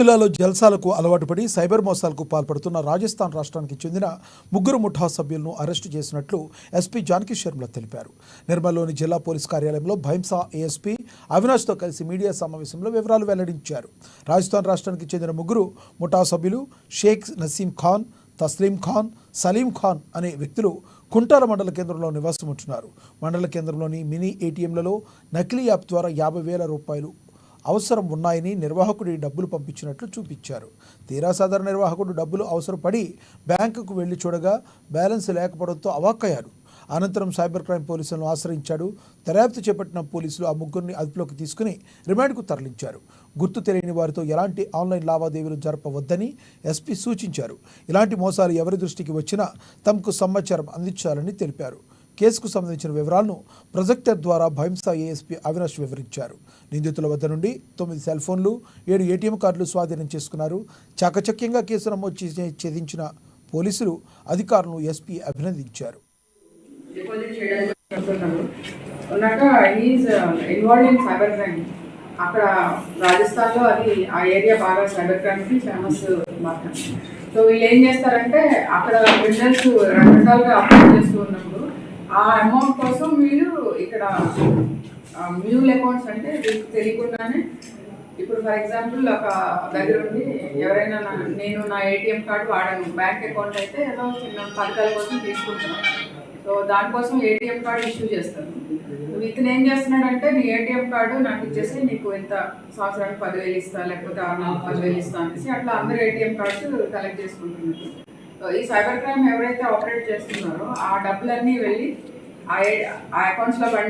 జిల్లాలో జల్సాలకు అలవాటు పడి సైబర్ మోసాలకు పాల్పడుతున్న రాజస్థాన్ రాష్ట్రానికి చెందిన ముగ్గురు ముఠా సభ్యులను అరెస్టు చేసినట్లు ఎస్పీ జానకి శర్మ తెలిపారు. నిర్మల్లోని జిల్లా పోలీస్ కార్యాలయంలో భైంసా ఏఎస్పీ అవినాష్తో కలిసి మీడియా సమావేశంలో వివరాలు వెల్లడించారు. రాజస్థాన్ రాష్ట్రానికి చెందిన ముగ్గురు ముఠా సభ్యులు షేక్ నసీం ఖాన్, తస్లీం ఖాన్, సలీం ఖాన్ అనే వ్యక్తులు కుంటాల మండల కేంద్రంలో నివాసం ఉంటున్నారు. మండల కేంద్రంలోని మినీ ఏటీఎంలలో నకిలీ యాప్ ద్వారా 50,000 రూపాయలు అవసరం ఉన్నాయని నిర్వాహకుడి డబ్బులు పంపించినట్లు చూపించారు. తీరా సాధారణ నిర్వాహకుడు డబ్బులు అవసరపడి బ్యాంకుకు వెళ్లి చూడగా బ్యాలెన్స్ లేకపోవడంతో అవాక్కయ్యారు. అనంతరం సైబర్ క్రైమ్ పోలీసులను ఆశ్రయించాడు. దర్యాప్తు చేపట్టిన పోలీసులు ఆ ముగ్గురిని అదుపులోకి తీసుకుని రిమాండ్కు తరలించారు. గుర్తు తెలియని వారితో ఎలాంటి ఆన్లైన్ లావాదేవీలు జరపవద్దని ఎస్పీ సూచించారు. ఇలాంటి మోసాలు ఎవరి దృష్టికి వచ్చినా తమకు సమాచారం అందించాలని తెలిపారు. కేసుకు సంబంధించిన వివరాలను ప్రొజెక్టర్ ద్వారా భైంసా ఏఎస్పీ అవినాష్ వివరించారు. నిందితుల వద్ద నుండి 9 సెల్ ఫోన్లు, 7 ఏటీఎం కార్డులు స్వాధీనం చేసుకున్నారు. చాకచక్యంగా కేసు నమోదు చేసి ఛేదించిన పోలీసులు అధికారులను ఎస్పీ అభినందించారు. అక్కడ రాజస్థాన్లో అది ఆ ఏరియా బాగా సైబర్ క్రైమ్కి ఫేమస్ మార్కెట్. సో వీళ్ళు ఏం చేస్తారంటే అక్కడ బిజినెస్ రకరకాలుగా అప్లై చేస్తూ ఉన్నప్పుడు ఆ అమౌంట్ కోసం వీళ్ళు ఇక్కడ మ్యూల్ అకౌంట్స్ అంటే వీళ్ళకి తెలియకుండానే ఇప్పుడు ఫర్ ఎగ్జాంపుల్ ఒక దగ్గర ఉండి ఎవరైనా నేను నా ఏటీఎం కార్డు వాడాను, బ్యాంక్ అకౌంట్ అయితే ఏదో చిన్న పథకాల కోసం తీసుకుంటాను. సో దానికోసం ఏటీఎం కార్డు ఇష్యూ చేస్తాను. ఇతను ఏం చేస్తున్నాడంటే నీ ఏటీఎం కార్డు నాకు ఇచ్చేసి నీకు ఎంత సంవత్సరానికి 10,000 ఇస్తా, లేకపోతే 6 నెలలకు 10,000 ఇస్తా అనేసి అట్లా అందరూ ఏటీఎం కార్డ్స్ కలెక్ట్ చేసుకుంటున్నారు. ఈ సైబర్ క్రైమ్ ఎవరైతే ఆపరేట్ చేస్తున్నారో ఆ డబ్బులన్నీ వెళ్ళి ఆ అకౌంట్స్లో పడిన